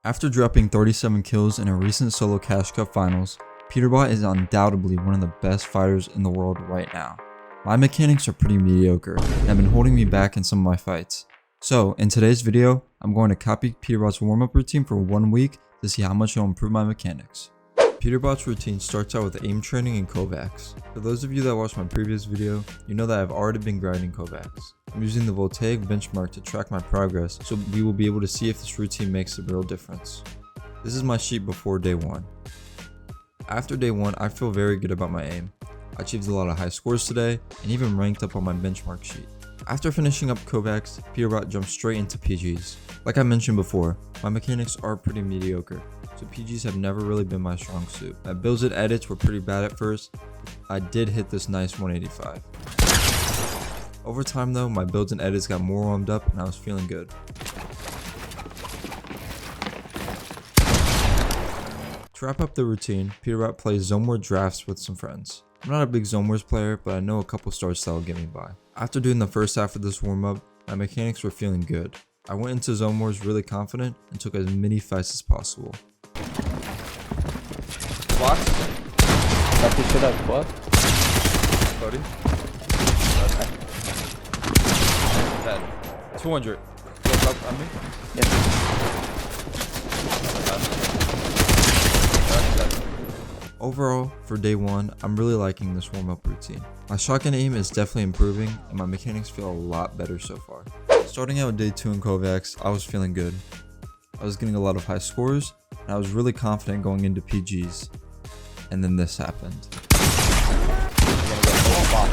After dropping 37 kills in a recent solo Cash Cup finals, Peterbot is undoubtedly one of the best fighters in the world right now. My mechanics are pretty mediocre and have been holding me back in some of my fights. So in today's video, I'm going to copy Peterbot's warm-up routine for 1 week to see how much it'll improve my mechanics. Peterbot's routine starts out with aim training and Kovacs. For those of you that watched my previous video, you know that I've already been grinding Kovacs. I'm using the voltaic benchmark to track my progress, so we will be able to see if this routine makes a real difference. This is my sheet before day 1. After day 1, I feel very good about my aim. I achieved a lot of high scores today, and even ranked up on my benchmark sheet. After finishing up Kovacs, Peterbot jumped straight into PGs. Like I mentioned before, my mechanics are pretty mediocre, so PGs have never really been my strong suit. My builds and edits were pretty bad at first. I did hit this nice 185. Over time though, my builds and edits got more warmed up and I was feeling good. To wrap up the routine, Peterbot plays Zone War drafts with some friends. I'm not a big Zone Wars player, but I know a couple starts that will get me by. After doing the first half of this warm up, my mechanics were feeling good. I went into Zone Wars really confident and took as many fights as possible. Box. That you should have what? Cody. 200. Look up on me. Overall, for day 1, I'm really liking this warm-up routine. My shotgun aim is definitely improving and my mechanics feel a lot better so far. Starting out with day 2 in Kovacs, I was feeling good. I was getting a lot of high scores and I was really confident going into PGs. And then this happened.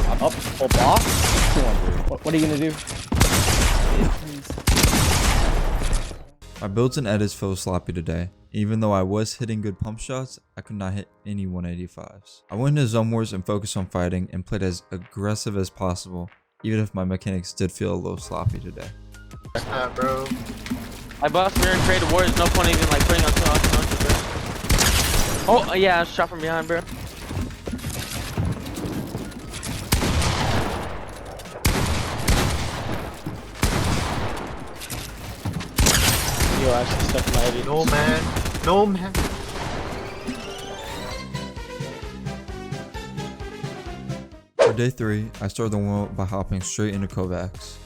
I'm up. Full block. 200. What are you gonna do? My builds and edits felt sloppy today. Even though I was hitting good pump shots, I could not hit any 185s. I went into Zone Wars and focused on fighting and played as aggressive as possible, even if my mechanics did feel a little sloppy today. Bro. My boss, we're in creative war. There's no point even like putting on bro. Oh yeah, shot from behind, bro. Yo, actually stuck in my edit. No man. No man. For day 3, I started the warm-up by hopping straight into Kovacs.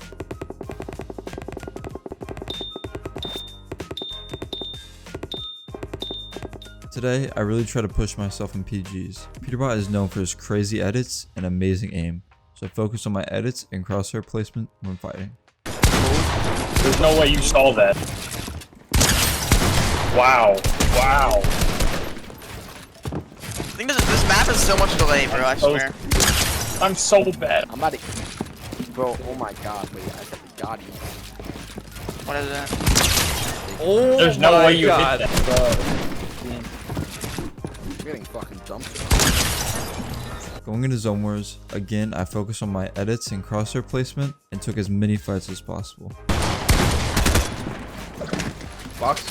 Today, I really try to push myself in PGs. Peterbot is known for his crazy edits and amazing aim, so I focus on my edits and crosshair placement when fighting. There's no way you saw that. Wow. Wow. I think this map is so much delay, bro, I swear. I'm so bad. I'm about to. Bro, oh my god, wait, I got you. What is that? Oh, There's no way you hit that. Bro. I'm getting fucking dumped. Going into Zone Wars, again I focused on my edits and crosshair placement and took as many fights as possible. Box.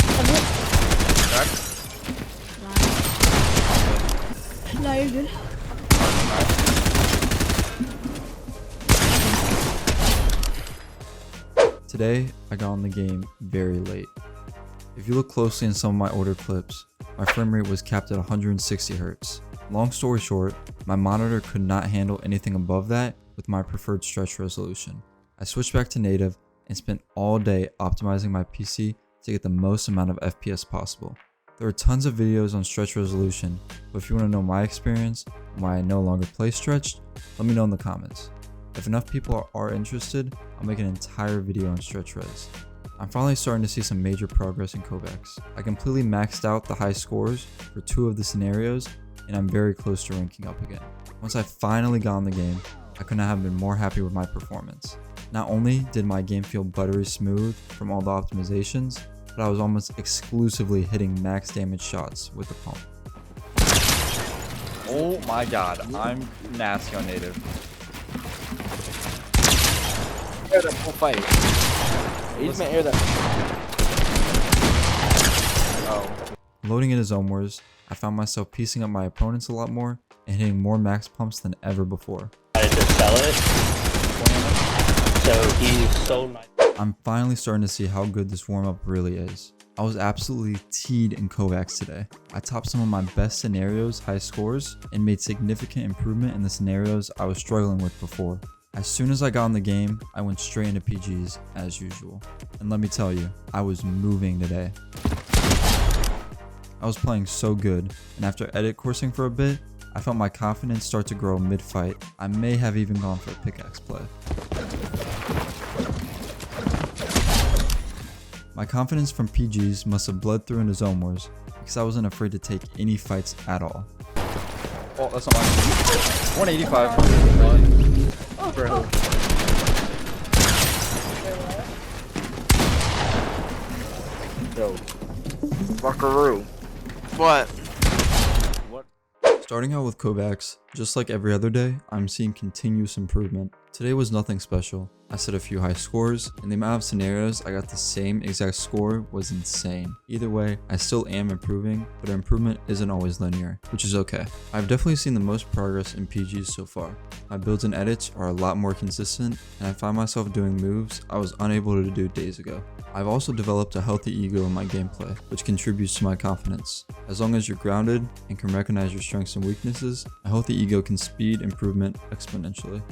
No, you're good. Today, I got on the game very late. If you look closely in some of my older clips, my frame rate was capped at 160 Hz. Long story short, my monitor could not handle anything above that with my preferred stretch resolution. I switched back to native and spent all day optimizing my PC to get the most amount of FPS possible. There are tons of videos on stretch resolution, but if you want to know my experience and why I no longer play stretched, let me know in the comments. If enough people are interested, I'll make an entire video on stretch res. I'm finally starting to see some major progress in Kovacs. I completely maxed out the high scores for 2 of the scenarios, and I'm very close to ranking up again. Once I finally got in the game, I could not have been more happy with my performance. Not only did my game feel buttery smooth from all the optimizations, but I was almost exclusively hitting max damage shots with the pump. Oh my god, I'm nasty on native. Air that whole fight. He's gonna air that. Oh. Loading into Zone Wars, I found myself piecing up my opponents a lot more and hitting more max pumps than ever before. I had to sell it. So he's so nice. I'm finally starting to see how good this warm-up really is. I was absolutely teed in Kovacs today. I topped some of my best scenarios high scores and made significant improvement in the scenarios I was struggling with before. As soon as I got in the game, I went straight into PGs as usual. And let me tell you, I was moving today. I was playing so good, and after edit coursing for a bit, I felt my confidence start to grow mid-fight. I may have even gone for a pickaxe play. My confidence from PGs must have bled through into Zone Wars because I wasn't afraid to take any fights at all. Oh, that's not mine. 185. Oh, bro. Yo. Buckaroo. What? Starting out with Kovacs, just like every other day, I'm seeing continuous improvement. Today was nothing special. I set a few high scores, and the amount of scenarios I got the same exact score was insane. Either way, I still am improving, but improvement isn't always linear, which is okay. I've definitely seen the most progress in PGs so far. My builds and edits are a lot more consistent, and I find myself doing moves I was unable to do days ago. I've also developed a healthy ego in my gameplay, which contributes to my confidence. As long as you're grounded and can recognize your strengths and weaknesses, a healthy ego can speed improvement exponentially.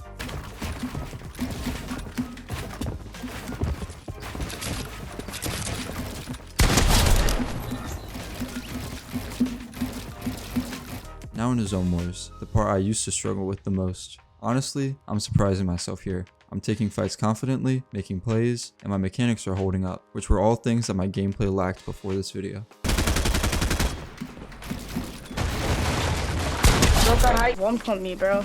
Now into Zone Wars, the part I used to struggle with the most. Honestly, I'm surprising myself here. I'm taking fights confidently, making plays, and my mechanics are holding up, which were all things that my gameplay lacked before this video. Bro got high. One pump me, bro.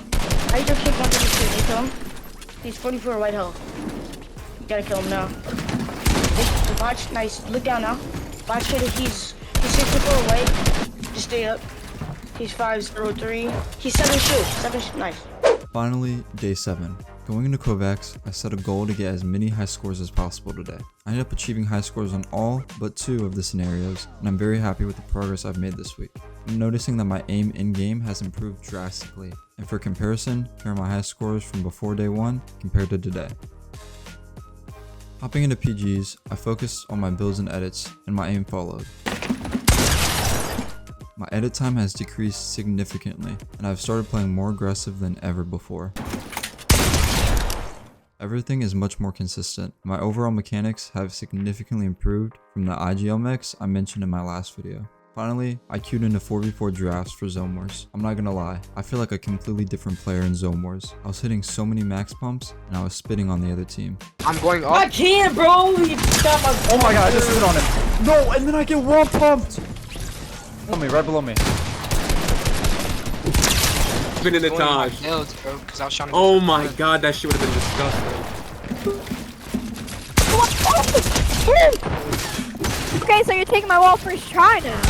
I just kick 132. You kill him? He's 44 white health. You gotta kill him now. Watch, nice. Look down now. Watch it. He's 64 white. Just stay up. He's 503. He's 7 shoot. Nice. Finally, day 7. Going into Kovacs, I set a goal to get as many high scores as possible today. I ended up achieving high scores on all but 2 of the scenarios, and I'm very happy with the progress I've made this week. I'm noticing that my aim in-game has improved drastically, and for comparison, here are my high scores from before day 1 compared to today. Hopping into PGs, I focused on my builds and edits, and my aim followed. My edit time has decreased significantly, and I've started playing more aggressive than ever before. Everything is much more consistent. My overall mechanics have significantly improved from the IGL mechs I mentioned in my last video. Finally, I queued into 4v4 drafts for Zone Wars. I'm not gonna lie, I feel like a completely different player in Zone Wars. I was hitting so many max pumps, and I was spitting on the other team. I'm going up. I can't, bro. He got my. Oh my god, I just hit on him. No, and then I get wall pumped. Below me, right below me. Been in the Going on my Taj. builds, bro, 'cause I was trying to Oh get my the- god, that shit would have been disgusting. Okay, so you're taking my wall first try now.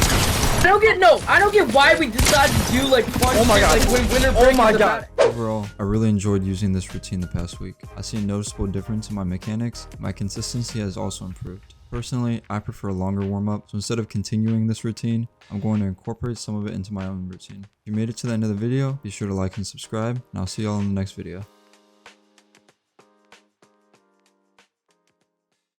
I don't get why we decided to do like one. Oh my god. Like when winter Oh break my is god. about- Overall, I really enjoyed using this routine the past week. I see a noticeable difference in my mechanics. My consistency has also improved. Personally, I prefer a longer warm-up, so instead of continuing this routine, I'm going to incorporate some of it into my own routine. If you made it to the end of the video, be sure to like and subscribe, and I'll see y'all in the next video.